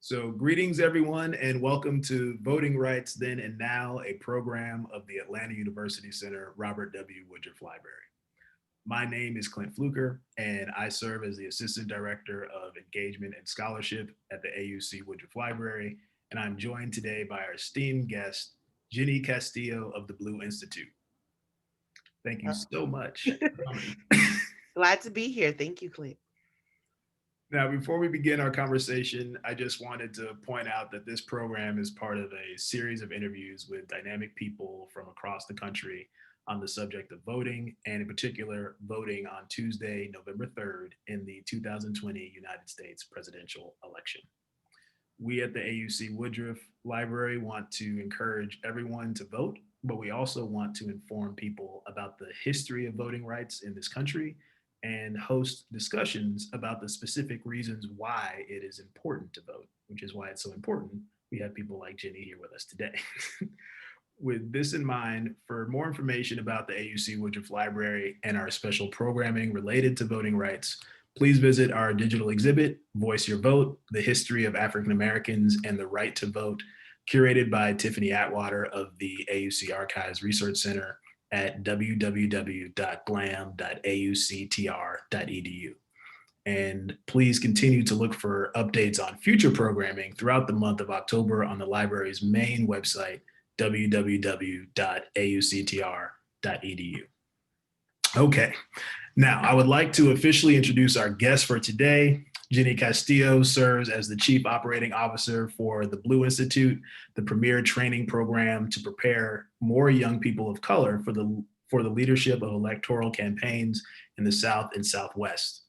So greetings everyone and welcome to Voting Rights Then and Now, a program of the Atlanta University Center Robert W. Woodruff Library. My name is Clint Fluker and I serve as the Assistant Director of Engagement and Scholarship at the AUC Woodruff Library, and I'm joined today by our esteemed guest, Genny Castillo of the Blue Institute. Thank you Uh, so much for coming. Glad to be here. Thank you, Clint. Now, before we begin our conversation, I just wanted to point out that this program is part of a series of interviews with dynamic people from across the country on the subject of voting, and in particular, voting on Tuesday, November 3rd, in the 2020 United States presidential election. We at the AUC Woodruff Library want to encourage everyone to vote, but we also want to inform people about the history of voting rights in this country and host discussions about the specific reasons why it is important to vote, which is why it's so important. We have people like Genny here with us today. With this in mind, for more information about the AUC Woodruff Library and our special programming related to voting rights, please visit our digital exhibit, Voice Your Vote, The History of African Americans and the Right to Vote, curated by Tiffany Atwater of the AUC Archives Research Center at www.glam.auctr.edu. And please continue to look for updates on future programming throughout the month of October on the library's main website, www.auctr.edu. Okay, now I would like to officially introduce our guest for today. Genny Castillo serves as the Chief Operating Officer for the Blue Institute, the premier training program to prepare more young people of color for the leadership of electoral campaigns in the South and Southwest.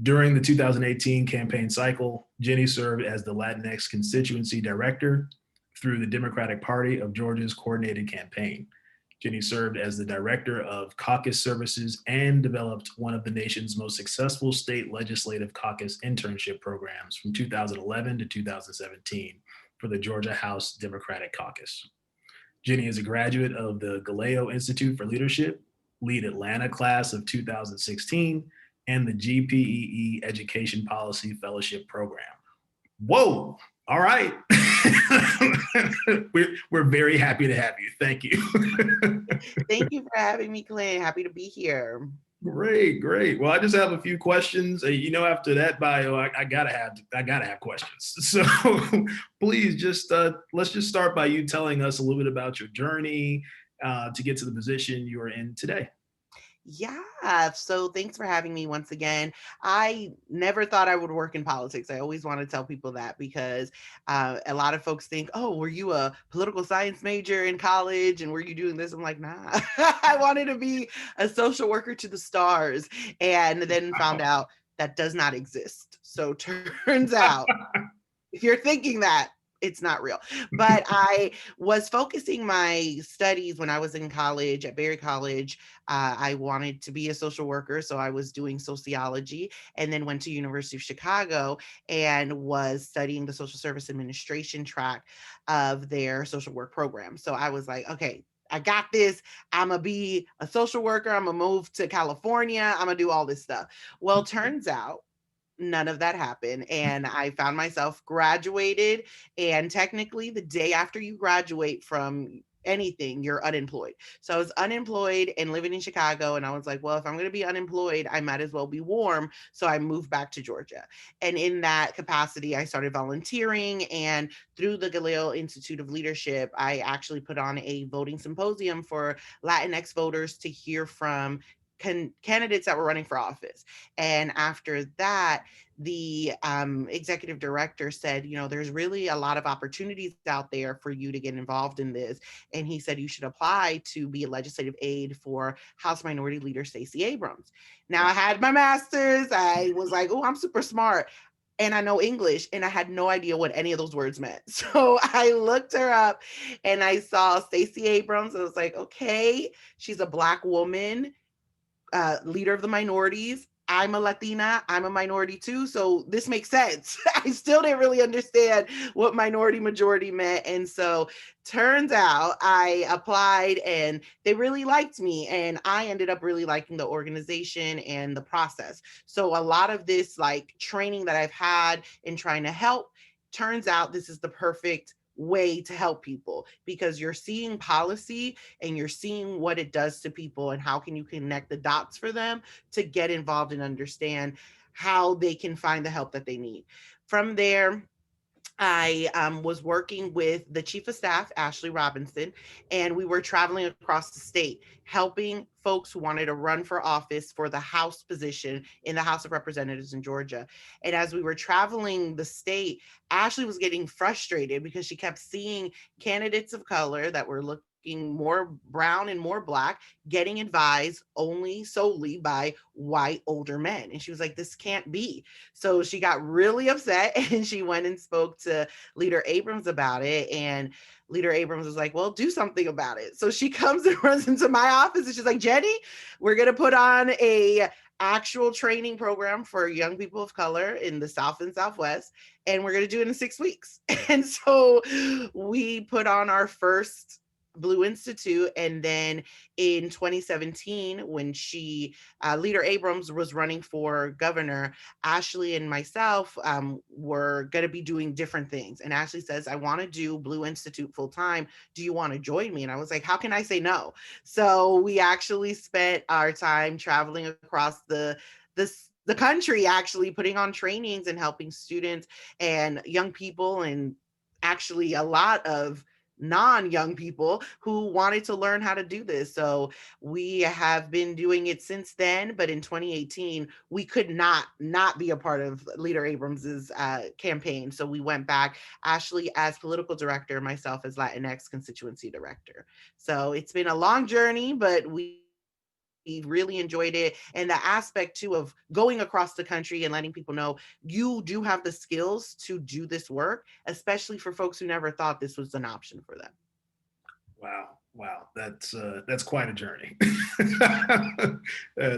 During the 2018 campaign cycle, Genny served as the Latinx Constituency Director through the Democratic Party of Georgia's coordinated campaign. Genny served as the Director of Caucus Services and developed one of the nation's most successful state legislative caucus internship programs from 2011 to 2017 for the Georgia House Democratic Caucus. Genny is a graduate of the Galileo Institute for Leadership, Lead Atlanta class of 2016, and the GPEE Education Policy Fellowship Program. Whoa! All right. we're very happy to have you. Thank you. Thank you for having me, Clint. Happy to be here. Great, great. Well, I just have a few questions. After that bio, I gotta have questions. So please just let's just start by you telling us a little bit about your journey to get to the position you are in today. Yeah. So thanks for having me once again. I never thought I would work in politics. I always want to tell people that because a lot of folks think, oh, were you a political science major in college and were you doing this? I'm like, nah, I wanted to be a social worker to the stars. And then found Wow. out that does not exist. So turns out if you're thinking that, it's not real. But I was focusing my studies when I was in college at Berry College. I wanted to be a social worker, so I was doing sociology, and then went to University of Chicago and was studying the social service administration track of their social work program. So I was like, okay, I got this. I'm gonna be a social worker. I'm gonna move to California. I'm gonna do all this stuff. Well, turns out none of that happened. And I found myself graduated. And technically, the day after you graduate from anything, you're unemployed. So I was unemployed and living in Chicago. And I was like, well, if I'm going to be unemployed, I might as well be warm. So I moved back to Georgia. And in that capacity, I started volunteering. And through the Galileo Institute of Leadership, I actually put on a voting symposium for Latinx voters to hear from candidates that were running for office. And after that, the executive director said, you know, there's really a lot of opportunities out there for you to get involved in this. And he said you should apply to be a legislative aide for House Minority Leader Stacey Abrams. Now, I had my master's. I was like, oh, I'm super smart. And I know English, and I had no idea what any of those words meant. So I looked her up and I saw Stacey Abrams. I was like, okay, she's a Black woman, leader of the minorities. I'm a Latina. I'm a minority too. So this makes sense. I still didn't really understand what minority majority meant. And so turns out I applied and they really liked me. And I ended up really liking the organization and the process. So a lot of this like training that I've had in trying to help turns out this is the perfect way to help people, because you're seeing policy and you're seeing what it does to people and how can you connect the dots for them to get involved and understand how they can find the help that they need. From there, I was working with the chief of staff, Ashley Robinson, and we were traveling across the state, helping folks who wanted to run for office for the House position in the House of Representatives in Georgia. And as we were traveling the state, Ashley was getting frustrated because she kept seeing candidates of color that were looking more brown and more black getting advised only solely by white older men. And she was like, this can't be. So she got really upset and she went and spoke to Leader Abrams about it. And Leader Abrams was like, well, do something about it. So she comes and runs into my office and she's like, Genny, we're going to put on a actual training program for young people of color in the South and Southwest. And we're going to do it in 6 weeks. And so we put on our first Blue Institute. And then in 2017, when Leader Abrams was running for governor, Ashley and myself were going to be doing different things. And Ashley says, I want to do Blue Institute full time. Do you want to join me? And I was like, how can I say no? So we actually spent our time traveling across the country, actually putting on trainings and helping students and young people, and actually a lot of non-young people who wanted to learn how to do this. So we have been doing it since then, but in 2018 we could not be a part of Leader Abrams's campaign. So we went back, Ashley as political director, myself as Latinx constituency director. So it's been a long journey, but we really enjoyed it. And the aspect too of going across the country and letting people know you do have the skills to do this work, especially for folks who never thought this was an option for them. Wow, that's quite a journey.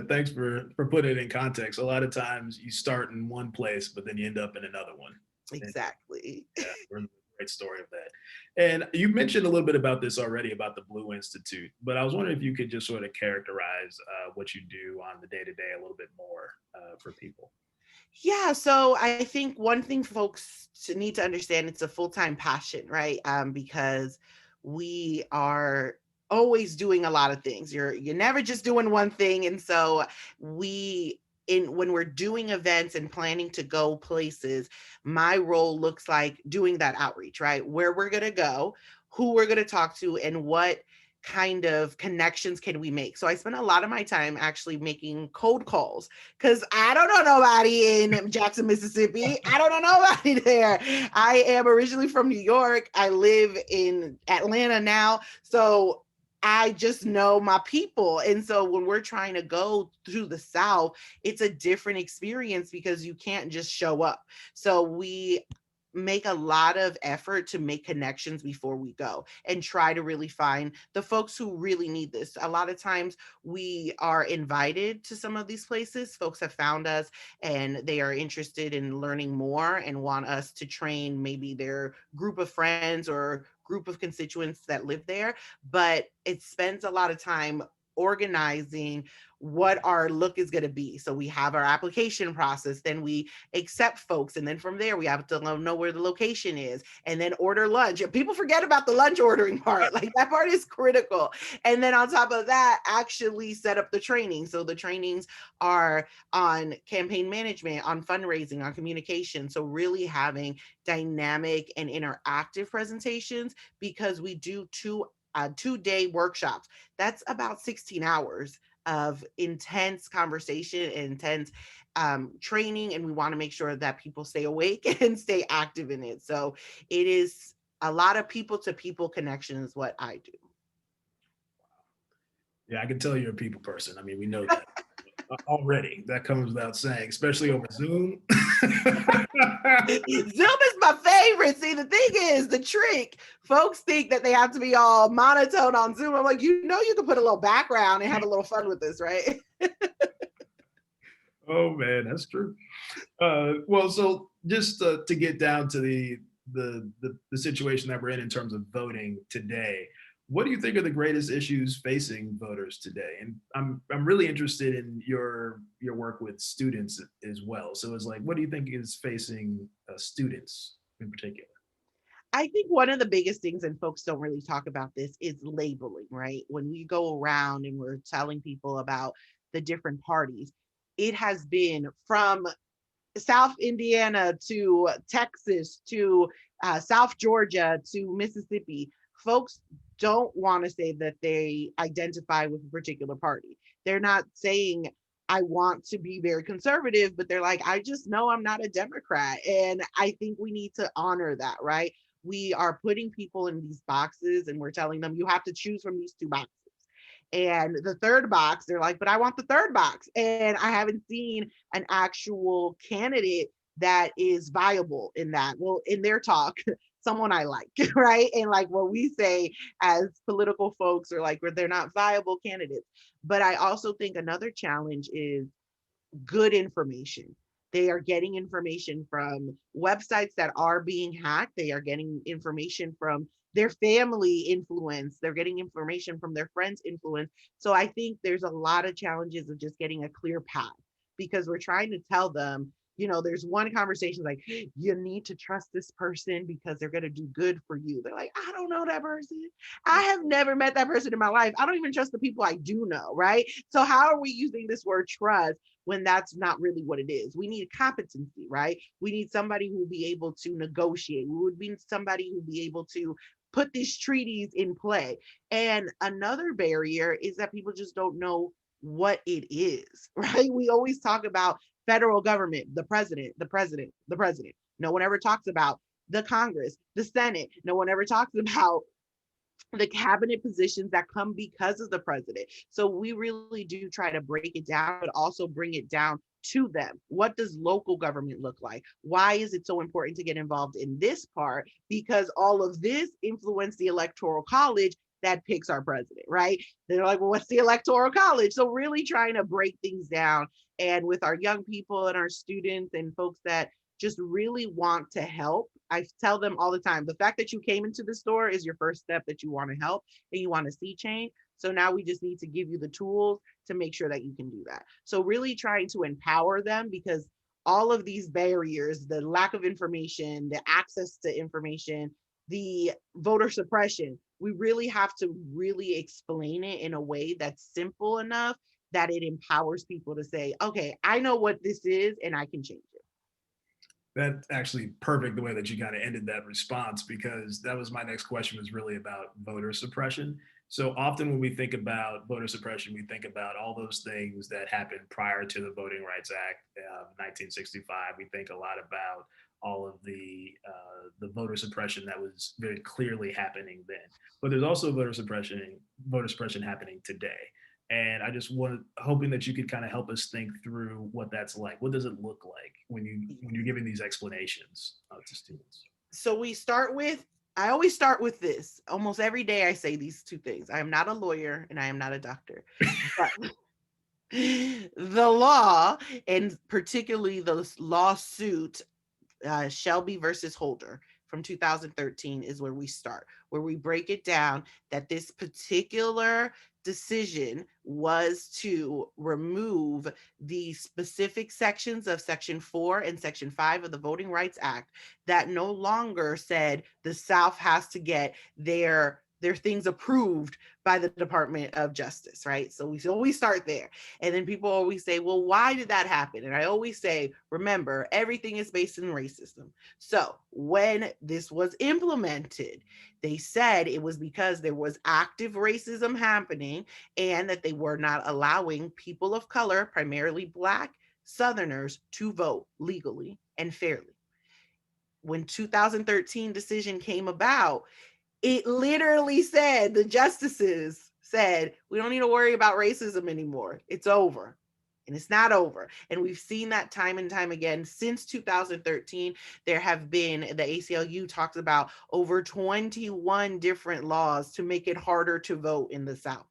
Thanks for putting it in context. A lot of times you start in one place, but then you end up in another one. Exactly. And, yeah, great story of that. And you mentioned a little bit about this already, about the Blue Institute, but I was wondering if you could just sort of characterize what you do on the day-to-day a little bit more for people. Yeah, so I think one thing folks need to understand, it's a full-time passion, right? Because we are always doing a lot of things. You're never just doing one thing. And so when we're doing events and planning to go places, my role looks like doing that outreach, right? Where we're going to go, who we're going to talk to, and what kind of connections can we make. So I spend a lot of my time actually making cold calls, because I don't know nobody in Jackson, Mississippi. I don't know nobody there. I am originally from New York. I live in Atlanta now. So I just know my people. And so when we're trying to go through the South, it's a different experience because you can't just show up. So we make a lot of effort to make connections before we go and try to really find the folks who really need this. A lot of times we are invited to some of these places. Folks have found us and they are interested in learning more and want us to train maybe their group of friends or group of constituents that live there. But it spends a lot of time organizing what our look is going to be. So we have our application process, then we accept folks, and then from there we have to know where the location is, and then order lunch. People forget about the lunch ordering part. Like, that part is critical. And then on top of that, actually set up the training. So the trainings are on campaign management, on fundraising, on communication. So really having dynamic and interactive presentations, because we do two-day workshops. That's about 16 hours of intense conversation and intense training. And we want to make sure that people stay awake and stay active in it. So it is a lot of people to people connection is what I do. Yeah, I can tell you're a people person. I mean, we know that already. That comes without saying, especially over Zoom. Zoom is my favorite. See, the thing is, the trick, folks think that they have to be all monotone on Zoom. I'm like, you can put a little background and have a little fun with this, right? Oh man, that's true. Well, so just to get down to the situation that we're in terms of voting today, what do you think are the greatest issues facing voters today? And I'm really interested in your work with students as well. So it's like, what do you think is facing students in particular? I think one of the biggest things, and folks don't really talk about this, is labeling, right? When we go around and we're telling people about the different parties, it has been from South Indiana to Texas to South Georgia to Mississippi. Folks don't want to say that they identify with a particular party. They're not saying, I want to be very conservative, but they're like, I just know I'm not a Democrat. And I think we need to honor that, right? We are putting people in these boxes and we're telling them, you have to choose from these two boxes. And the third box, they're like, but I want the third box. And I haven't seen an actual candidate that is viable in that. Well, in their talk, someone I like, right? And like what we say as political folks are like, where they're not viable candidates. But I also think another challenge is good information. They are getting information from websites that are being hacked. They are getting information from their family influence. They're getting information from their friends' influence. So I think there's a lot of challenges of just getting a clear path because we're trying to tell them, there's one conversation like, you need to trust this person because they're going to do good for you. They're like, I don't know that person. I have never met that person in my life. I don't even trust the people I do know, right? So how are we using this word trust when that's not really what it is? We need competency, right? We need somebody who will be able to negotiate. We would be somebody who will be able to put these treaties in play. And another barrier is that people just don't know what it is, right? We always talk about federal government, the president, the president, the president. No one ever talks about the Congress, the Senate. No one ever talks about the cabinet positions that come because of the president. So we really do try to break it down, but also bring it down to them. What does local government look like? Why is it so important to get involved in this part? Because all of this influenced the electoral college that picks our president, right? They're like, well, what's the electoral college? So really trying to break things down. And with our young people and our students and folks that just really want to help, I tell them all the time, the fact that you came into the store is your first step that you want to help and you want to see change. So now we just need to give you the tools to make sure that you can do that. So really trying to empower them because all of these barriers, the lack of information, the access to information, the voter suppression, we really have to really explain it in a way that's simple enough that it empowers people to say, okay, I know what this is and I can change it. That's actually perfect the way that you kind of ended that response, because that was my next question, was really about voter suppression. So often when we think about voter suppression, we think about all those things that happened prior to the Voting Rights Act of 1965. We think a lot about all of the voter suppression that was very clearly happening then. But there's also voter suppression happening today. And I just wanted, hoping that you could kind of help us think through what that's like. What does it look like when you're giving these explanations to students? So I always start with this. Almost every day I say these two things. I am not a lawyer and I am not a doctor. But the law, and particularly the lawsuit Shelby versus Holder from 2013 is where we start, where we break it down that this particular decision was to remove the specific sections of Section 4 and Section 5 of the Voting Rights Act that no longer said the South has to get their things approved by the Department of Justice, right? So we always start there. And then people always say, well, why did that happen? And I always say, remember, everything is based in racism. So when this was implemented, they said it was because there was active racism happening and that they were not allowing people of color, primarily Black Southerners, to vote legally and fairly. When 2013 decision came about, it literally said, the justices said, we don't need to worry about racism anymore. It's over. And it's not over. And we've seen that time and time again since 2013. There have been, the ACLU talks about over 21 different laws to make it harder to vote in the South.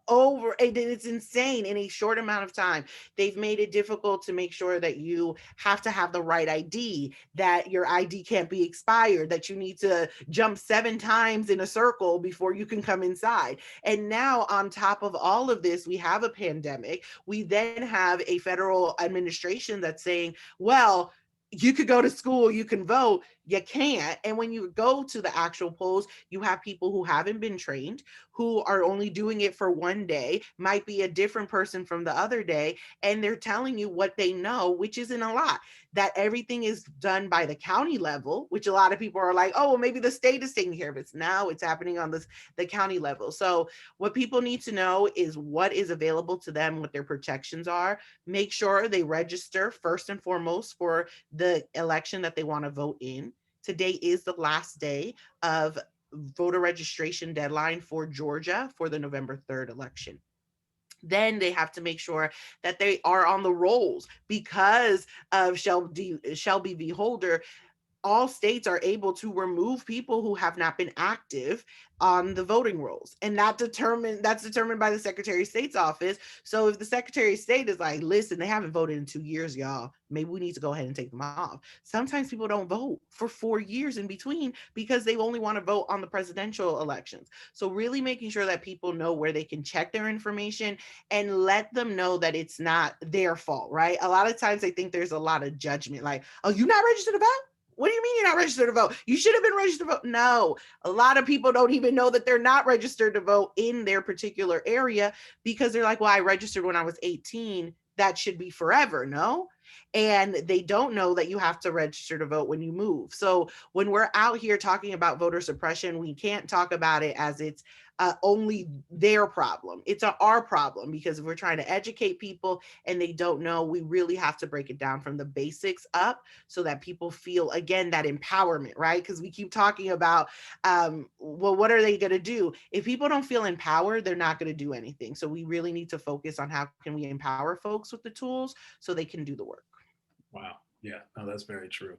It's insane. In a short amount of time, they've made it difficult to make sure that you have to have the right ID, that your ID can't be expired, that you need to jump 7 times in a circle before you can come inside. And now on top of all of this, we have a pandemic. We then have a federal administration that's saying, well, you could go to school, you can vote. You can't. And when you go to the actual polls, you have people who haven't been trained, who are only doing it for one day, might be a different person from the other day, and they're telling you what they know, which isn't a lot. That everything is done by the county level, which a lot of people are like, oh, well, maybe the state is taking care of it. Now it's happening on the county level. So what people need to know is what is available to them, what their protections are. Make sure they register first and foremost for the election that they want to vote in. Today is the last day of voter registration deadline for Georgia for the November 3rd election. Then they have to make sure that they are on the rolls because of Shelby v. Holder. All states are able to remove people who have not been active on the voting rolls, and that's determined by the Secretary of State's office. So if the Secretary of State is like, listen, they haven't voted in 2 years, y'all, maybe we need to go ahead and take them off. Sometimes people don't vote for 4 years in between because they only want to vote on the presidential elections. So really making sure that people know where they can check their information and let them know that it's not their fault, right? A lot of times I think there's a lot of judgment, like, oh, you're not registered to vote? What do you mean you're not registered to vote? You should have been registered to vote. No, a lot of people don't even know that they're not registered to vote in their particular area because they're like, well, I registered when I was 18. That should be forever. No. And they don't know that you have to register to vote when you move. So when we're out here talking about voter suppression, we can't talk about it as it's only their problem. It's our problem, because if we're trying to educate people and they don't know, we really have to break it down from the basics up so that people feel, again, that empowerment, right? Because we keep talking about, well, what are they going to do? If people don't feel empowered, they're not going to do anything. So we really need to focus on how can we empower folks with the tools so they can do the work. Wow. Yeah, no, that's very true.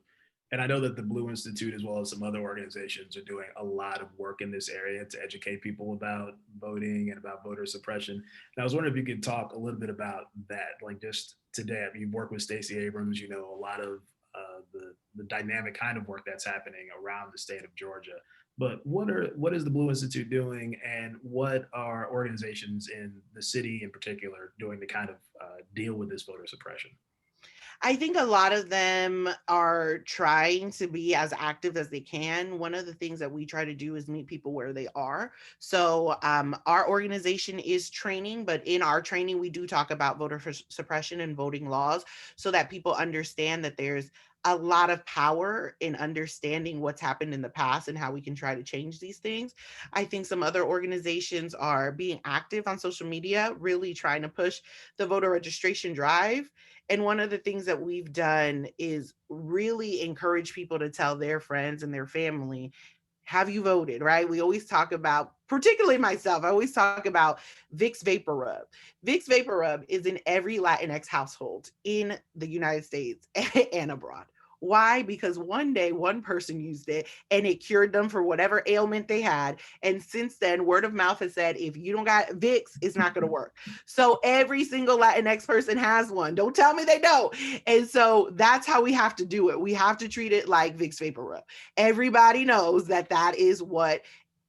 And I know that the Blue Institute, as well as some other organizations, are doing a lot of work in this area to educate people about voting and about voter suppression. And I was wondering if you could talk a little bit about that. Like just today, you've worked with Stacey Abrams, you know, a lot of the dynamic kind of work that's happening around the state of Georgia. But what is the Blue Institute doing, and what are organizations in the city in particular doing to kind of deal with this voter suppression? I think a lot of them are trying to be as active as they can. One of the things that we try to do is meet people where they are. So our organization is training, but in our training, we do talk about voter suppression and voting laws so that people understand that there's a lot of power in understanding what's happened in the past and how we can try to change these things. I think some other organizations are being active on social media, really trying to push the voter registration drive. And one of the things that we've done is really encourage people to tell their friends and their family, have you voted, right? We always talk about, particularly myself, I always talk about Vicks Vapor Rub. Vicks Vapor Rub is in every Latinx household in the United States and abroad. Why? Because one day one person used it and it cured them for whatever ailment they had. And since then, word of mouth has said, if you don't got Vicks, it's not going to work. So every single Latinx person has one. Don't tell me they don't. And so that's how we have to do it. We have to treat it like Vicks Vapor Rub. Everybody knows that that is what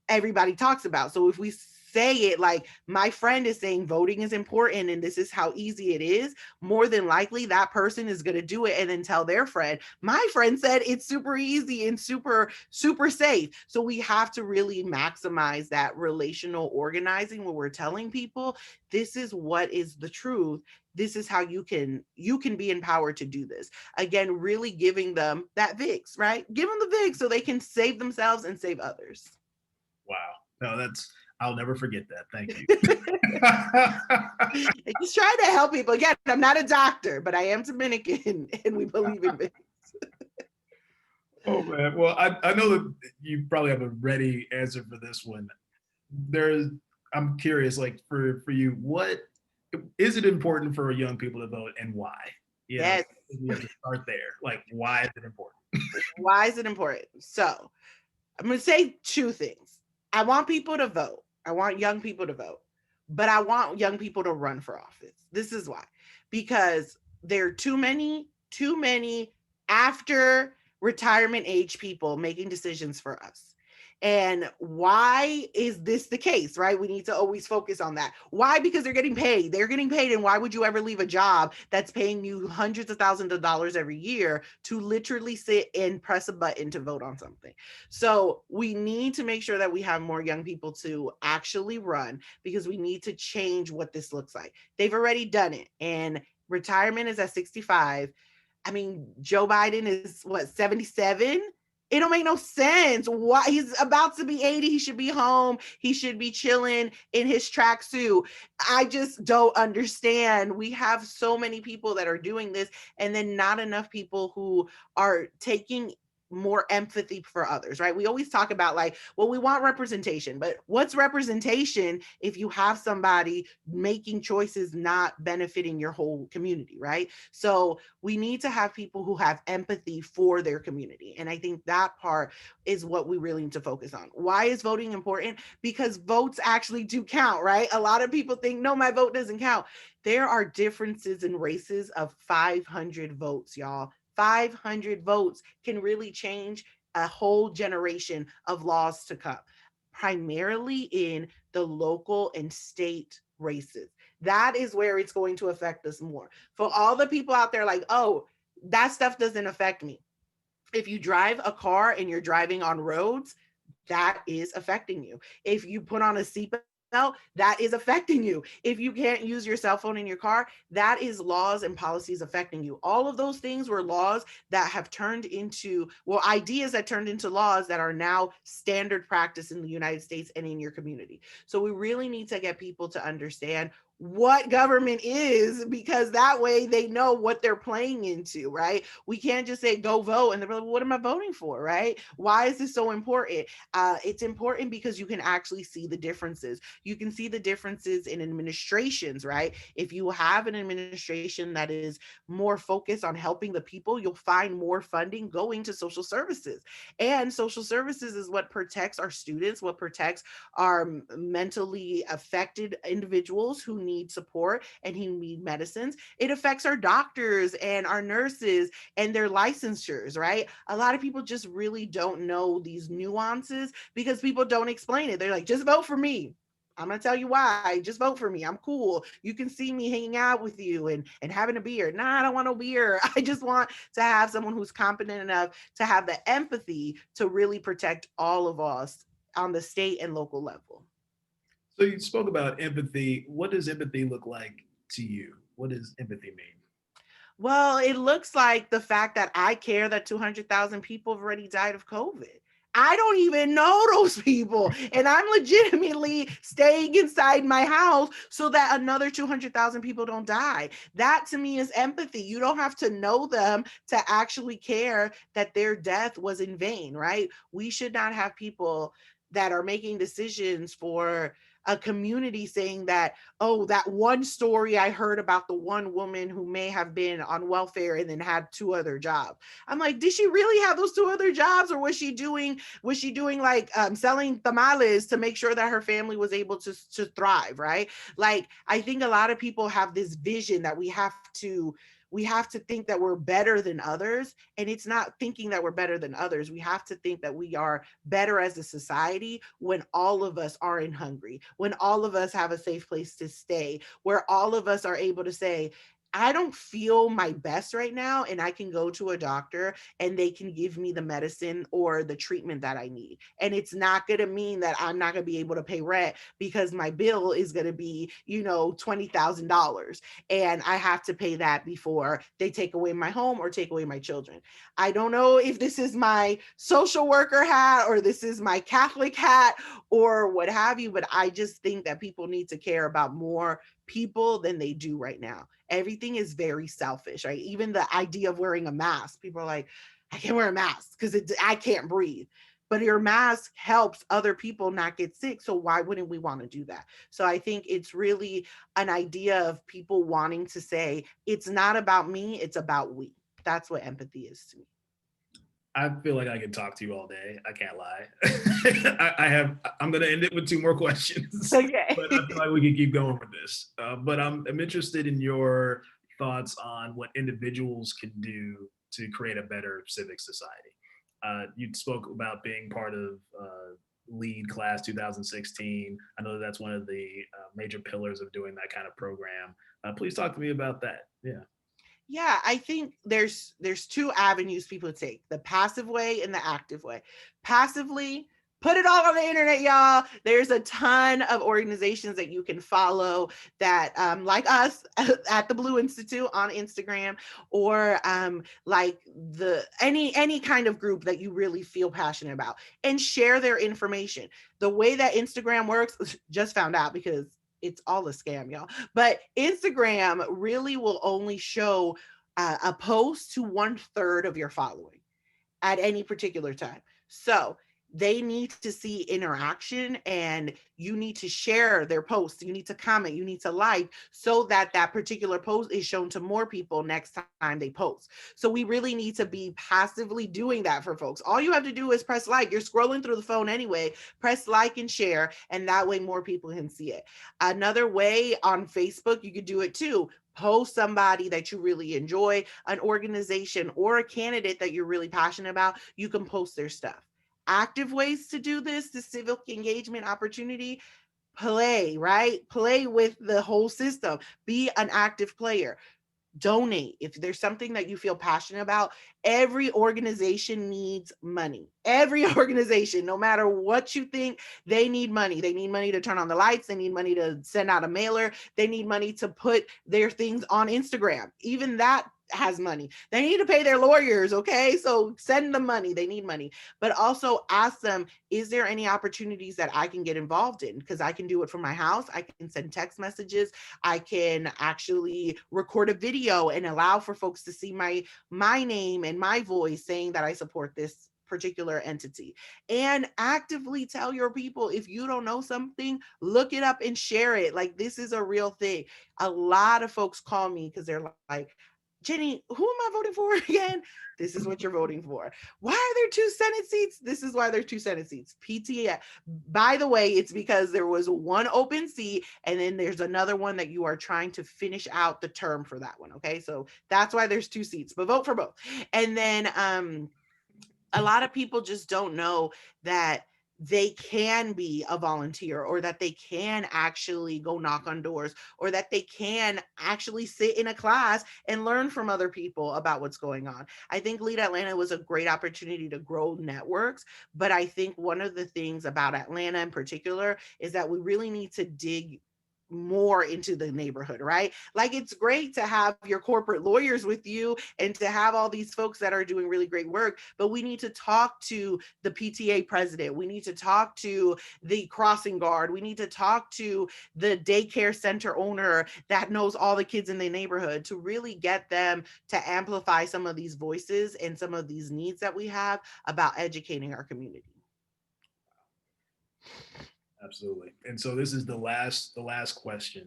everybody talks about. So if we say it like my friend is saying voting is important and this is how easy it is, more than likely that person is going to do it and then tell their friend, my friend said it's super easy and super safe. So we have to really maximize that relational organizing where we're telling people this is what is the truth. This is how you can be empowered to do this. Again, really giving them that Vicks, right? Give them the Vicks so they can save themselves and save others. Wow. No, I'll never forget that. Thank you. I just try to help people. Again, I'm not a doctor, but I am Dominican and we believe in Vicks. Oh man. Well, I know that you probably have a ready answer for this one. I'm curious, like for you, what is it important for young people to vote and why? You know, Yes. we have to start there. Like, why is it important? Why is it important? So I'm going to say two things. I want people to vote. I want young people to vote, but I want young people to run for office. This is why, because there are too many after retirement age people making decisions for us. And why is this the case, right? We need to always focus on that. Why? Because they're getting paid. They're getting paid. And why would you ever leave a job that's paying you hundreds of thousands of dollars every year to literally sit and press a button to vote on something? So we need to make sure that we have more young people to actually run, because we need to change what this looks like. They've already done it, and retirement is at 65. I mean, Joe Biden is what, 77? It don't make no sense. Why? He's about to be 80. He should be home. He should be chilling in his tracksuit. I just don't understand. We have so many people that are doing this, and then not enough people who are taking more empathy for others, right? We always talk about like, well, we want representation, but what's representation if you have somebody making choices not benefiting your whole community, right? So we need to have people who have empathy for their community. And I think that part is what we really need to focus on. Why is voting important? Because votes actually do count, right? A lot of people think, no, my vote doesn't count. There are differences in races of 500 votes, y'all. 500 votes can really change a whole generation of laws to come, primarily in the local and state races. That is where it's going to affect us more. For all the people out there like, oh, that stuff doesn't affect me. If you drive a car and you're driving on roads, that is affecting you. If you put on a seatbelt, that is affecting you. If you can't use your cell phone in your car, that is laws and policies affecting you. All of those things were laws that have turned into, well, ideas that turned into laws that are now standard practice in the United States and in your community. So we really need to get people to understand what government is, because that way they know what they're playing into, right? We can't just say go vote and they're like, what am I voting for, right? Why is this so important? It's important because you can actually see the differences. You can see the differences in administrations, right? If you have an administration that is more focused on helping the people, you'll find more funding going to social services. And social services is what protects our students, what protects our mentally affected individuals who need support and who need medicines. It affects our doctors and our nurses and their licensures, right? A lot of people just really don't know these nuances because people don't explain it. They're like, just vote for me. I'm gonna tell you why. Just vote for me. I'm cool. You can see me hanging out with you and having a beer. Nah, I don't want no beer. I just want to have someone who's competent enough to have the empathy to really protect all of us on the state and local level. So you spoke about empathy. What does empathy look like to you? What does empathy mean? Well, it looks like the fact that I care that 200,000 people have already died of COVID. I don't even know those people. And I'm legitimately staying inside my house so that another 200,000 people don't die. That to me is empathy. You don't have to know them to actually care that their death was in vain, right? We should not have people that are making decisions for a community saying that, oh, that one story I heard about the one woman who may have been on welfare and then had two other jobs. I'm like, did she really have those two other jobs, or was she doing like selling tamales to make sure that her family was able to thrive, right? Like, I think a lot of people have this vision that we have to think that we're better than others, and it's not thinking that we're better than others. We have to think that we are better as a society when all of us aren't hungry, when all of us have a safe place to stay, where all of us are able to say, I don't feel my best right now, and I can go to a doctor and they can give me the medicine or the treatment that I need. And it's not going to mean that I'm not going to be able to pay rent because my bill is going to be, $20,000, and I have to pay that before they take away my home or take away my children. I don't know if this is my social worker hat or this is my Catholic hat or what have you, but I just think that people need to care about more people than they do right now. Everything is very selfish, right? Even the idea of wearing a mask, people are like, I can't wear a mask because I can't breathe. But your mask helps other people not get sick. So why wouldn't we want to do that? So I think it's really an idea of people wanting to say, it's not about me, it's about we. That's what empathy is to me. I feel like I can talk to you all day. I can't lie. I'm going to end it with two more questions, Okay. but I feel like we can keep going with this. But I'm interested in your thoughts on what individuals can do to create a better civic society. You spoke about being part of Lead Class 2016. I know that's one of the major pillars of doing that kind of program. Please talk to me about that. Yeah. Yeah, I think there's two avenues people take, the passive way and the active way. Passively, put it all on the internet, y'all. There's a ton of organizations that you can follow that like us at the Blue Institute on Instagram, or like the any kind of group that you really feel passionate about, and share their information. The way that Instagram works, just found out because it's all a scam, y'all. But Instagram really will only show a post to 1/3 of your following at any particular time. So they need to see interaction, and you need to share their posts. You need to comment, you need to like, so that that particular post is shown to more people next time they post. So we really need to be passively doing that for folks. All you have to do is press like. You're scrolling through the phone anyway. Press like and share, and that way more people can see it. Another way, on Facebook, you could do it too. Post somebody that you really enjoy, an organization or a candidate that you're really passionate about. You can post their stuff. Active ways to do this, the civic engagement opportunity: play, right? Play with the whole system. Be an active player. Donate if there's something that you feel passionate about. Every organization needs money. Every organization, no matter what you think, they need money. They need money to turn on the lights. They need money to send out a mailer. They need money to put their things on Instagram. Even that has money. They need to pay their lawyers. Okay, so send them money. They need money. But also ask them, is there any opportunities that I can get involved in? Because I can do it from my house. I can send text messages. I can actually record a video and allow for folks to see my name and my voice saying that I support this particular entity. And actively tell your people, if you don't know something, look it up and share it. Like, this is a real thing. A lot of folks call me because they're like, Genny, who am I voting for again? This is what you're voting for. Why are there 2 Senate seats? This is why there's 2 Senate seats. PTA. By the way, it's because there was one open seat, and then there's another one that you are trying to finish out the term for that one. Okay, so that's why there's 2 seats, but vote for both. And then a lot of people just don't know that they can be a volunteer, or that they can actually go knock on doors, or that they can actually sit in a class and learn from other people about what's going on. I think Lead Atlanta was a great opportunity to grow networks, but I think one of the things about Atlanta in particular is that we really need to dig more into the neighborhood, right? Like, it's great to have your corporate lawyers with you and to have all these folks that are doing really great work, but we need to talk to the PTA president. We need to talk to the crossing guard. We need to talk to the daycare center owner that knows all the kids in the neighborhood, to really get them to amplify some of these voices and some of these needs that we have about educating our community. Absolutely. And so this is the last question.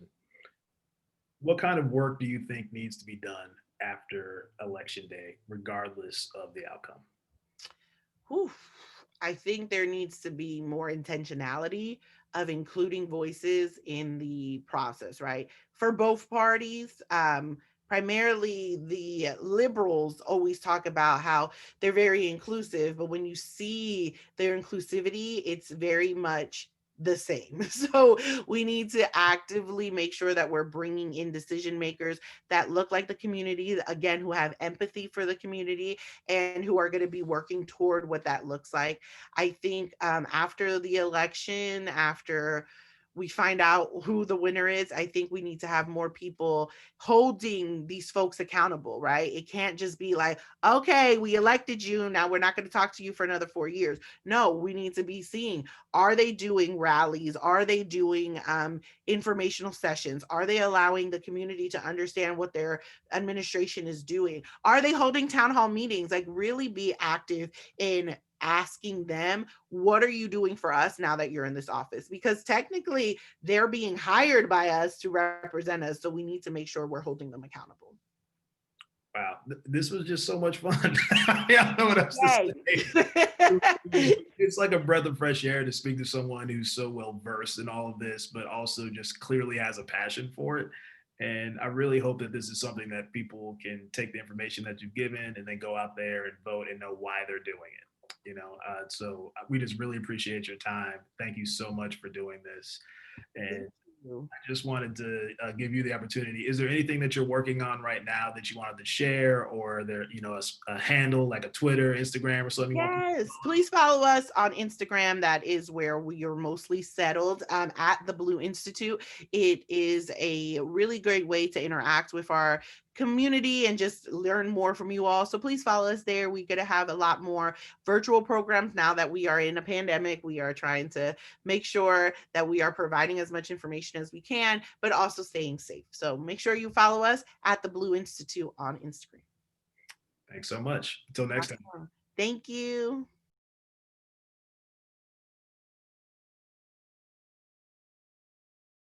What kind of work do you think needs to be done after election day, regardless of the outcome? Whew. I think there needs to be more intentionality of including voices in the process, right? For both parties. Primarily the liberals always talk about how they're very inclusive, but when you see their inclusivity, it's very much the same. So we need to actively make sure that we're bringing in decision makers that look like the community, again, who have empathy for the community, and who are going to be working toward what that looks like. I think after the election, after we find out who the winner is, I think we need to have more people holding these folks accountable, right? It can't just be like, okay, we elected you, now we're not going to talk to you for another 4 years. No, we need to be seeing, are they doing rallies? Are they doing informational sessions? Are they allowing the community to understand what their administration is doing? Are they holding town hall meetings? Like, really be active in asking them, what are you doing for us now that you're in this office? Because technically they're being hired by us to represent us. So we need to make sure we're holding them accountable. Wow, this was just so much fun. I don't know what else to Yay. say. It's like a breath of fresh air to speak to someone who's so well versed in all of this, but also just clearly has a passion for it. And I really hope that this is something that people can take the information that you've given and then go out there and vote and know why they're doing it. So we just really appreciate your time. Thank you so much for doing this. And Thank you. I just wanted to give you the opportunity. Is there anything that you're working on right now that you wanted to share, or there, a handle like a Twitter, Instagram, or something? Yes, please follow us on Instagram. That is where we are mostly settled, at the Blue Institute. It is a really great way to interact with our community and just learn more from you all. So please follow us there. We're going to have a lot more virtual programs now that we are in a pandemic. We are trying to make sure that we are providing as much information as we can, but also staying safe. So make sure you follow us at the Blue Institute on Instagram. Thanks so much. Until next time. Awesome. Thank you.